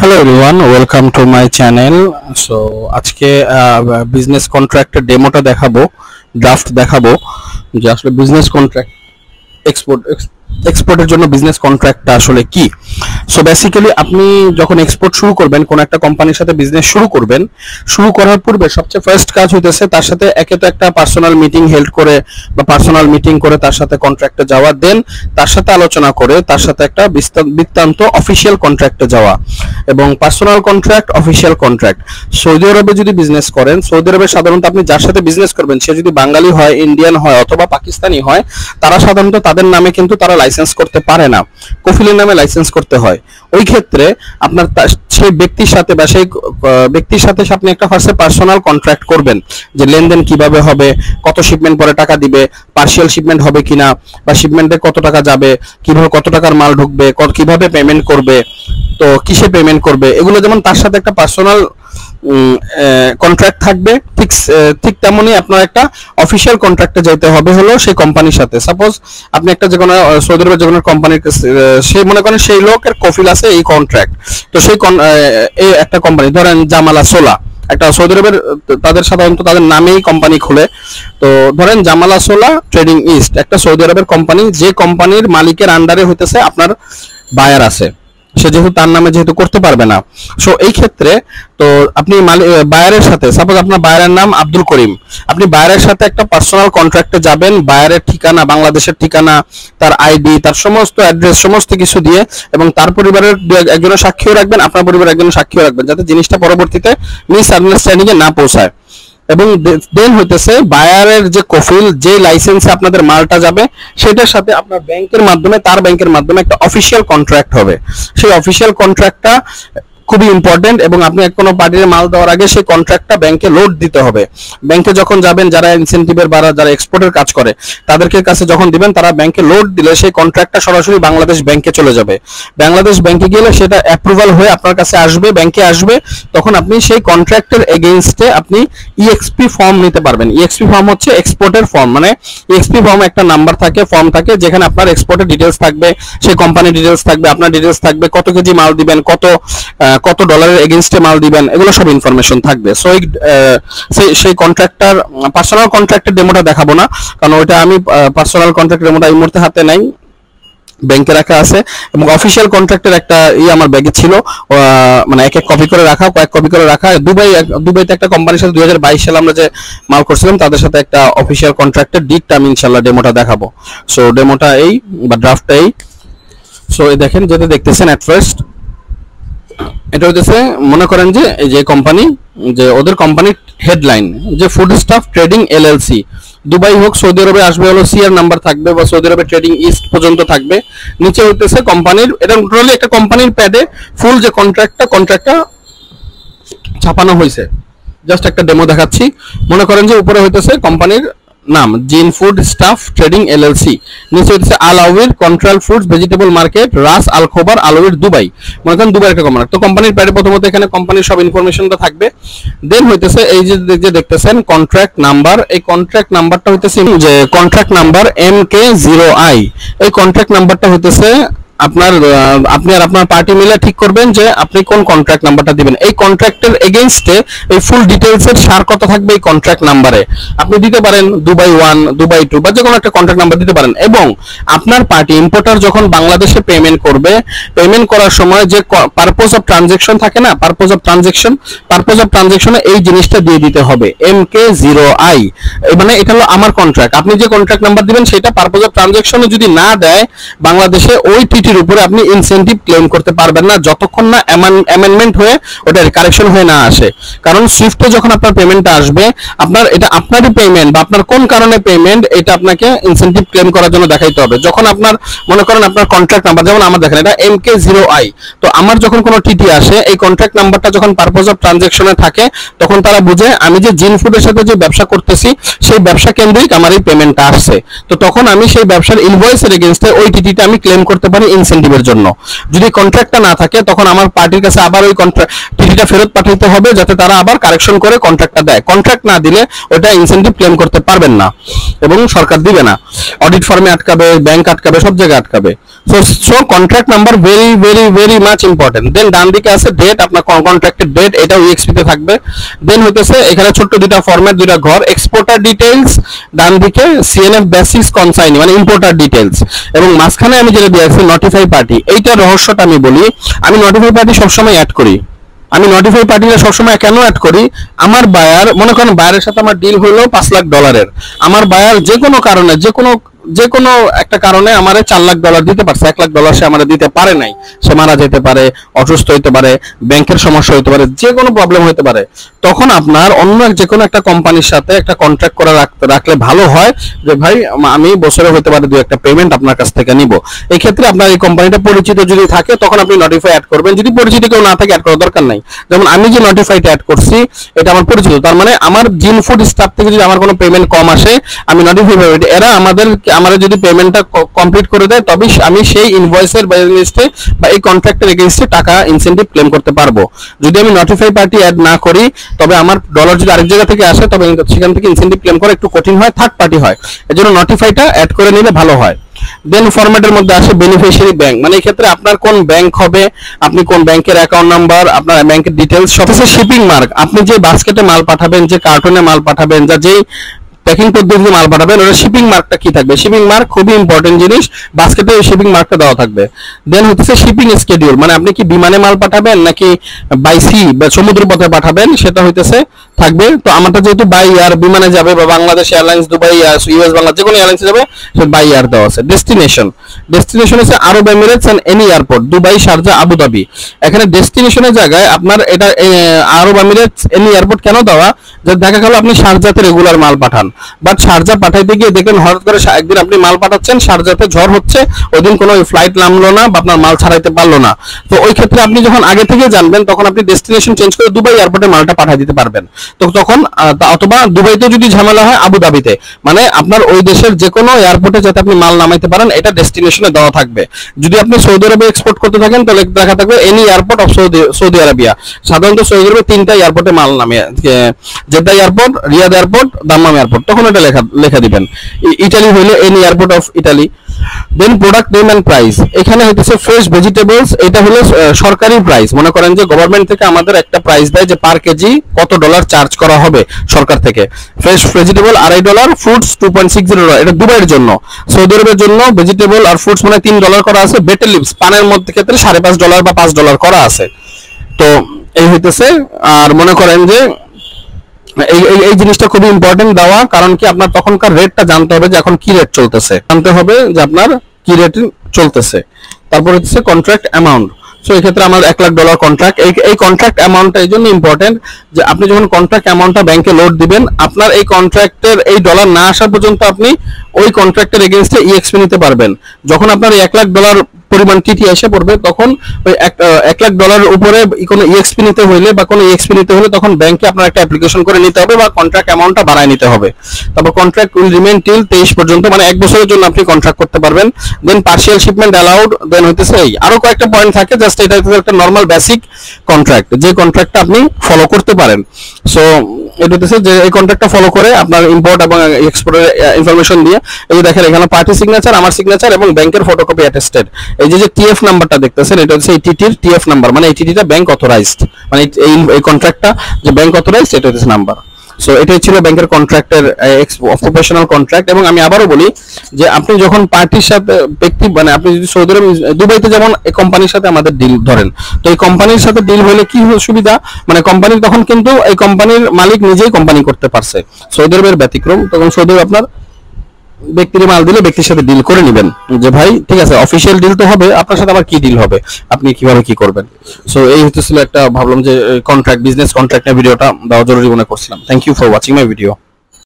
Hello everyone, welcome to my channel. So আজকে business কন্ট্রাক্টের ডেমোটা দেখাবো, draft দেখাবো যে আসলে বিজনেস কন্ট্রাক্ট এক্সপোর্টের জন্য বিজনেস কন্ট্রাক্টটা আসলে কি। সো বেসিক্যালি আপনি যখন এক্সপোর্ট শুরু করবেন, কোন একটা কোম্পানির সাথে বিজনেস শুরু করবেন, শুরু করার পূর্বে সবচেয়ে ফার্স্ট কাজ হইতেছে তার সাথে একে তো একটা পার্সোনাল মিটিং হেল্ড করে বা পার্সোনাল মিটিং করে তার সাথে কন্ট্রাক্টে যাওয়া, দেন তার সাথে আলোচনা করে তার সাথে একটা বৃত্তান্ত অফিসিয়াল কন্ট্রাক্টে যাওয়া। এবং personal contract, official contract, Saudi আরবে যদি বিজনেস করেন, সৌদি আরবে সাধারণত আপনি যার সাথে বিজনেস করবেন সে যদি বাঙালি হয়, ইন্ডিয়ান হয় অথবা পাকিস্তানি হয়, তারা সাধারণত তাদের নামে কিন্তু তারা লাইসেন্স করতে পারে না, কফিলের নামে লাইসেন্স করতে হয়। ওই ক্ষেত্রে আপনার সেই ব্যক্তির সাথে বা সেই ব্যক্তির সাথে আপনি একটা ফার্স্টে পার্সোনাল কন্ট্রাক্ট করবেন যে লেনদেন কিভাবে হবে, কত শিপমেন্ট পরে টাকা দিবে, পার্সিয়াল শিপমেন্ট হবে কিনা, বা শিপমেন্টে কত টাকা যাবে, কিভাবে কত টাকার মাল ঢুকবে, কিভাবে পেমেন্ট করবে, তো কিসে পেমেন্ট করবে, এগুলো যেমন তার সাথে একটা পার্সোনাল কন্ট্রাক্ট থাকবে, ঠিক তেমনি আপনার একটা অফিসিয়াল কন্ট্রাক্টে যেতে হবে হলো সেই কোম্পানির সাথে। সাপোজ আপনি একটা যে কোনো সৌদি আরবের যে কোনো কোম্পানির সে মনে করেন সেই লোকের কফিল আছে এই কন্ট্রাক্ট, তো সেই এই একটা কোম্পানি ধরেন জামালা সোলা, একটা সৌদি আরবের তাদের সাধারণত তাদের নামেই কোম্পানি খুলে, তো ধরেন জামালা সোলা ট্রেডিং ইস্ট একটা সৌদি আরবের কোম্পানি, যে কোম্পানির মালিকের আন্ডারে হইতেছে আপনার বায়ার আছে, সে যেহেতু তার নামে যেহেতু করতে পারবে না। সো এই ক্ষেত্রে তো আপনি বায়ারের সাথে, সাপোজ আপনার বায়ারের নাম আব্দুল করিম, আপনি বায়ারের সাথে একটা পার্সোনাল কন্ট্রাক্টে যাবেন, বায়ারের ঠিকানা, বাংলাদেশের ঠিকানা, তার আইডি, তার সমস্ত অ্যাড্রেস, সমস্ত কিছু দিয়ে, এবং তার পরিবারের একজনের সাক্ষীও রাখবেন, আপনার পরিবারের একজনের সাক্ষীও রাখবেন, যাতে জিনিসটা পরবর্তীতে মিস আন্ডারস্ট্যান্ডিং এ না পৌঁছায়। এবং দেন হইতেছে বায়ারের যে কফিল, যে লাইসেন্সে আপনাদের মালটা যাবে, সেটার সাথে আপনার ব্যাংকের মাধ্যমে, তার ব্যাংকের মাধ্যমে একটা অফিসিয়াল কন্ট্রাক্ট হবে। সেই অফিসিয়াল কন্ট্রাক্টটা খুবই ইম্পর্টেন্ট, এবং আপনি কোনো পার্টির মাল দেওয়ার আগে সেই কন্ট্রাক্টটা ব্যাংকে লোড দিতে হবে। ব্যাংকে যখন যাবেন, যারা ইনসেনটিভের বা যারা এক্সপোর্টের কাজ করে তাদের কাছে যখন দিবেন, তারা ব্যাংকে লোড দিলে সেই কন্ট্রাক্টটা সরাসরি বাংলাদেশ ব্যাংকে চলে যাবে। বাংলাদেশ ব্যাংকে গেলে সেটা অ্যাপ্রুভাল হয়ে আপনার কাছে আসবে, ব্যাংকে আসবে, তখন আপনি সেই কন্ট্রাক্টের এগেইনস্টে আপনি ইএক্সপি ফর্ম নিতে পারবেন। ইএক্সপি ফর্ম হচ্ছে এক্সপোর্টের ফর্ম, মানে ইএক্সপি ফর্ম একটা নাম্বার থাকে, ফর্ম থাকে, যেখানে আপনার এক্সপোর্টের ডিটেলস থাকবে, সেই কোম্পানির ডিটেলস থাকবে, আপনার ডিটেলস থাকবে, কত কেজি মাল দিবেন, কত ডলারের এগেইনস্টে মাল দিবেন, এগুলো সব ইনফরমেশন থাকবে। সো সেই কন্ট্রাক্টর পার্সোনাল কন্ট্রাক্টের ডেমোটা দেখাবো না, কারণ ওইটা আমি পার্সোনাল কন্ট্রাক্ট ডেমোটা এই মুহূর্তে হাতে নাই, ব্যাংকে রাখা আছে। এবং অফিসিয়াল কন্ট্রাক্টের একটা আমার ব্যাগে ছিল, মানে এক এক কপি করে রাখা, কয়েক কপি করে রাখা। দুবাইতে একটা কোম্পানির সাথে 2022 সালে আমরা যে মাল করছিলাম তাদের সাথে একটা অফিসিয়াল কন্ট্রাক্টের ডিটটা আমি ইনশাআল্লাহ ডেমোটা দেখাবো। সো ডেমোটা এই বা ড্রাফটটা এই। সো এই দেখেন, যেটা দেখতেছেন এট ফার্স্ট, এটা হইতেছে মনে করেন যে এই যে কোম্পানি, যে ওদের কোম্পানির হেডলাইন যে food staff trading LLC, Dubai হোক সৌদি আরবে আসবে হলো সিআর নাম্বার থাকবে, বা সৌদি আরবে ট্রেডিং ইস্ট পর্যন্ত থাকবে। নিচে হইতেছে কোম্পানির, এটা টোটালি একটা কোম্পানির প্যাডে ফুল যে কন্ট্রাক্টটা ছাপানো হয়েছে। জাস্ট একটা ডেমো দেখাচ্ছি। মনে করেন যে উপরে হইতেছে কোম্পানির নাম জিন ফুড স্টাফ ট্রেডিং এলএলসি, নিচে হচ্ছে আল আউইর কন্ট্রোল ফুডস ভেজিটেবল মার্কেট রাস আল খোবার আল আউইর দুবাই, মনে করেন দুবাইয়ের একটা কোম্পানি। তো কোম্পানির প্যাডে প্রথমত এখানে কোম্পানির সব ইনফরমেশনটা থাকবে। দেন হইতেছে এই যে দেখতেছেন কন্ট্রাক্ট নাম্বার, এই কন্ট্রাক্ট নাম্বারটা হইতেছে যে কন্ট্রাক্ট নাম্বার MK0I। এই কন্ট্রাক্ট নাম্বারটা হইতেছে আপনি আর আপনার পার্টি মিলে ঠিক করবেন যে আপনি কোন কন্ট্রাক্ট নাম্বারটা দিবেন। এই কন্ট্রাক্টের এগেইনস্টে এই ফুল ডিটেইলস এর সার কত থাকবে এই কন্ট্রাক্ট নাম্বারে। আপনি দিতে পারেন দুবাই 1, দুবাই 2 বা যে কোনো একটা কন্ট্রাক্ট নাম্বার দিতে পারেন। এবং আপনার পার্টি ইম্পোর্টার যখন বাংলাদেশে পেমেন্ট করবে, পেমেন্ট করার সময় যে পারপোজ অফ ট্রানজাকশন থাকে না, পারপোজ অফ ট্রানজাকশনে এই জিনিসটা দিয়ে দিতে হবে MK0I। মানে এটা হলো আমার কন্ট্রাক্ট, আপনি যে কন্ট্রাক্ট নাম্বার দিবেন সেটা পারপোজ অফ ট্রানজাকশনে যদি না দেয় বাংলাদেশে, ওই টিটির উপরে আপনি ইনসেনটিভ ক্লেম করতে পারবেন না যতক্ষণ না অ্যামেন্ডমেন্ট হয়ে ওটা কারেকশন হয়ে না আসে। কারণ সুইফটে যখন আপনার পেমেন্টটা আসবে, এটা আপনারই পেমেন্ট বা আপনার কোন কারণে পেমেন্ট, এটা আপনাকে ইনসেনটিভ ক্লেম করার জন্য দেখাইতে হবে। যখন আপনার মনে করেন আপনার কন্ট্রাক্ট নাম্বার, যেমন আমার দেখেন এটা MK0I, তো আমার যখন কোনো টিটি আসে, এই কন্ট্রাক্ট নাম্বারটা যখন পারপোজ অফ ট্রানজাকশনে থাকে, তখন তারা বুঝে আমি যে জিন ফুডের সাথে যে ব্যবসা করতেছি সেই ব্যবসা কেন্দ্রিক আমার এই পেমেন্টটা আসছে। তো তখন আমি সেই ব্যবসার ইনভয়েসের এগেইনস্টে ওই টিটিটা আমি ক্লেম করতে পারি ইনসেন্টিভের জন্য। যদি কন্ট্রাক্টটা না থাকে তখন আমার পার্টির কাছে আবার ওই টিটিটা ফেরত পাঠাতে হবে, যাতে তারা আবার কারেকশন করে কন্ট্রাক্টটা দেয়। কন্ট্রাক্ট না দিলে ওটা ইনসেন্টিভ ক্লেম করতে পারবেন না এবং সরকার দিবে না, অডিট ফার্মে আটকাবে, ব্যাংক আটকাবে, সব জায়গায় আটকাবে। So contract number very very very much important. Then ডান দিকে আছে ডেট, আপনার কন্ট্রাক্টের ডেট, এটাও ইএক্সপি তে থাকবে। দেন হইতেছে এখানে ছোট্ট দুইটা ফরম্যাট, দুইটা ঘর, এক্সপোর্টার ডিটেইলস ডান দিকে, সিএনএফ বেসিস কনসাইনি মানে ইম্পোর্টার ডিটেইলস, এবং মাঝখানে আমি যেটা দিয়েছি নোটিফাই পার্টি। এইটার রহস্যটা আমি বলি। আমি নোটিফাই পার্টি সবসময় অ্যাড করি। আমি নোটিফাই পার্টিটা সবসময় কেন অ্যাড করি, আমার বায়ার, মনে করেন বায়ারের সাথে আমার ডিল হলো $5,00,000, আমার বায়ার যে কোনো কারণে যে কোনো একটা কারণে আমারে $4,00,000 দিতে পারছে, $1,00,000 সে আমারে দিতে পারে নাই, সে মারা যেতে পারে, অসুস্থ হইতে পারে, ব্যাংকের সমস্যা হইতে পারে, যে কোনো প্রবলেম হইতে পারে। তখন আপনার অন্য যে কোনো একটা কোম্পানির সাথে একটা কন্ট্রাক্ট করে রাখলে ভালো হয়, যে ভাই আমি বছরে হইতে পারে 2-1টা পেমেন্ট আপনার কাছ থেকে নিব। এই ক্ষেত্রে আপনার এই কোম্পানিটা পরিচিত যদি থাকে তখন আপনি নোটিফাই অ্যাড করবেন। যদি পরিচিত কেউ না থাকে অ্যাড করার দরকার নাই। যেমন আমি যে নোটিফাইটা অ্যাড করছি এটা আমার পরিচিত, তার মানে আমার জিন ফুড স্টাফ থেকে যদি আমার কোনো পেমেন্ট কম আসে আমি নোটিফাই পাবো, এরা আমাদের যদি পেমেন্টটা কমপ্লিট করে দেয় তবে আমি সেই ইনভয়েসের এগেইনস্টে বা এই কন্ট্রাক্টের এগেইনস্টে টাকা ইনসেন্টিভ ক্লেম করতে পারবো। যদি আমি নোটিফাই পার্টি অ্যাড না করি তবে আমার ডলার যদি আরেক জায়গা থেকে আসে তবে সেখান থেকে ইনসেন্টিভ ক্লেম করা একটু কঠিন হয়, থার্ড পার্টি হয়। এজন্য নোটিফাইটা অ্যাড করে নিলে ভালো হয়। দেন ফরম্যাটের মধ্যে আসে বেনিফিশিয়ারি ব্যাংক, মানে এই ক্ষেত্রে আপনার কোন ব্যাংক হবে, আপনি কোন ব্যাংকের অ্যাকাউন্ট নাম্বার, আপনার ব্যাংকের ডিটেইলস, সবচেয়ে শিপিং মার্ক, আপনি যে বাস্কেটে মাল পাঠাবেন, যে কার্টনে মাল পাঠাবেন, যা যেই প্যাকিং পদ্ধতিতে মাল পাঠাবেন, ওটা শিপিং মার্কটা কি থাকবে। শিপিং মার্ক খুবই ইম্পর্টেন্ট জিনিস, বাস্কেটে শিপিং মার্কটা দেওয়া থাকবে। দেন হচ্ছে শিপিং স্কেডিউল, মানে আপনি কি বিমানে মাল পাঠাবেন নাকি বাই সি বা সমুদ্র পথে পাঠাবেন সেটা হইতেছে থাকবে। তো আমারটা যেহেতু বাই এয়ার বিমানে যাবে, বা Bangladesh airlines, Dubai, US Bangla, যে কোনো এয়ারলাইন্সে যাবে সেটা বাই এয়ার দেওয়া আছে। ডেস্টিনেশন হচ্ছে Arab Emirates and any airport, Dubai, Sharjah, Abu Dhabi. এখানে ডেস্টিনেশনের জায়গায় আপনার এটা আরব এমিরেটস এনি এয়ারপোর্ট কেন দেওয়া, যে দেখা গেল আপনি শারজাতে রেগুলার মাল পাঠান, বাট শারজা পাঠাইতে গিয়ে দেখেন হঠাৎ করে একদিন আপনি মাল পাঠাচ্ছেন, শারজাতে ঝড় হচ্ছে, ওই দিন কোনো ফ্লাইট নামলো না বা আপনার মাল ছাড়াইতে পারলো না। তো ওই ক্ষেত্রে আপনি যখন আগে থেকে জানবেন তখন আপনি ডেস্টিনেশন চেঞ্জ করে দুবাই এয়ারপোর্টে মালটা পাঠিয়ে দিতে পারবেন। তো তখন অথবা দুবাইতে যদি ঝামেলা হয় আবুধাবিতে, মানে আপনার ওই দেশের যে কোনো এয়ারপোর্টে যাতে আপনি মাল নামাইতে পারেন এটা ডেস্টিনেশনে দেওয়া থাকবে। যদি আপনি সৌদি আরবে এক্সপোর্ট করতে থাকেন তাহলে দেখা থাকবে any airport of Saudi Arabia. সাধারণত সৌদি আরবে 3টা এয়ারপোর্টে মাল নামে, Jeddah airport, Riyadh airport, Dammam airport, তখন এটা লেখা দিবেন। ইটালি হইলে any airport of Italy. Then product name and price, এখানে হইতেছে ফ্রেশ ভেজিটেবলস, এটা হলো সরকারি প্রাইস। মনে করেন যে গভর্নমেন্ট থেকে আমাদের একটা প্রাইস দেয় যে পার কেজি কত ডলার চার্জ করা হবে সরকার থেকে। ফ্রেশ ভেজিটেবল $2.5, ফ্রুটস $2.60, এটা দুবাইয়ের জন্য। সৌদি আরবের জন্য ভেজিটেবল আর ফ্রুটস মানে $3 করা আছে। বেটেল লিভস পানের মধ্যে ক্ষেত্রে $5.5 বা $5 করা আছে। তো এই হইতেছে। আর মনে করেন যে এই জিনিসটা খুবই ইম্পর্টেন্ট দেওয়া, কারণ কি আপনার তখনকার রেটটা জানতে হবে যে এখন কি রেট চলতেছে, জানতে হবে যে আপনার কি রেট চলতেছে। তারপর হচ্ছে কন্ট্রাক্ট অ্যামাউন্ট। সো এই ক্ষেত্রে আমার $1,00,000 কন্ট্রাক্ট। এই কন্ট্রাক্ট অ্যামাউন্টটা এই জন্য ইম্পর্টেন্ট যে আপনি যখন কন্ট্রাক্ট অ্যামাউন্টটা ব্যাংকে লোড দিবেন, আপনার এই কন্ট্রাক্টের এই ডলার না আসা পর্যন্ত আপনি ওই কন্ট্রাক্টের এগেইনস্টে ইএক্সপি নিতে পারবেন। যখন আপনার $1,00,000 পরিমাণ টিটি এসে পড়বে তখন ওই $1,00,000 উপরে কোনো ইএক্সপি নিতে হইলে বা কোনো ইএক্সপি নিতে হলে তখন ব্যাংকে আপনার একটা অ্যাপ্লিকেশন করে নিতে হবে বা কন্ট্রাক্ট অ্যামাউন্টটা বাড়ায় নিতে হবে। তারপর কন্ট্রাক্ট উইল রিমেইন টিল 23 পর্যন্ত, মানে 1 বছরের জন্য আপনি কন্ট্রাক্ট করতে পারবেন। দেন পার্সিয়াল শিপমেন্ট অ্যালাউড। দেন হইতেছে এই আরো কয়েকটা পয়েন্ট থাকে, জাস্ট এটা হচ্ছে একটা নরমাল বেসিক কন্ট্রাক্ট, যে কন্ট্রাক্টটা আপনি ফলো করতে পারেন। সো এটা হচ্ছে যে এই কন্ট্রাক্টটা ফলো করে আপনার ইম্পোর্ট এবং এক্সপোর্টের ইনফরমেশন দিয়ে, এই যে দেখেন এখানে পার্টি সিগনেচার, আমার সিগনেচার এবং ব্যাংকের ফটোকপি অ্যাটেস্টেড। এই যে টিএফ নাম্বারটা দেখতেছেন এটা হচ্ছে এই টিটির টিএফ নাম্বার, মানে এই টিটিটা ব্যাংক অথরাইজড, মানে এই কন্ট্রাক্টটা যে ব্যাংক অথরাইজড এটা হচ্ছে নাম্বার। সো এটাই ছিল ব্যাংকের কন্ট্রাক্টের অকুপেশনাল কন্ট্রাক্ট। এবং আমি আবারও বলি যে আপনি যখন পার্টির সাথে ব্যক্তি, মানে আপনি যদি সৌদি আরব দুবাইতে যেমন এই কোম্পানির সাথে আমাদের ডিল ধরেন, তো এই কোম্পানির সাথে ডিল হলে কি সুবিধা, মানে কোম্পানির তখন কিন্তু এই কোম্পানির মালিক নিজেই কোম্পানি করতে পারছে, সৌদি আরবের ব্যতিক্রম। তখন সৌদি আরব আপনার ব্যক্তির মাল দিলে ব্যক্তির সাথে ডিল করে নেবেন যে ভাই ঠিক আছে অফিসিয়াল ডিল তো হবে, আপনার সাথে আবার কি ডিল হবে, আপনি কিভাবে কি করবেন। সো এই হচ্ছে একটা ভাবলাম যে কন্ট্রাক্ট, বিজনেস কন্ট্রাক্টের ভিডিওটা দেওয়া জরুরি মনে করছিলাম। Thank you for watching my video.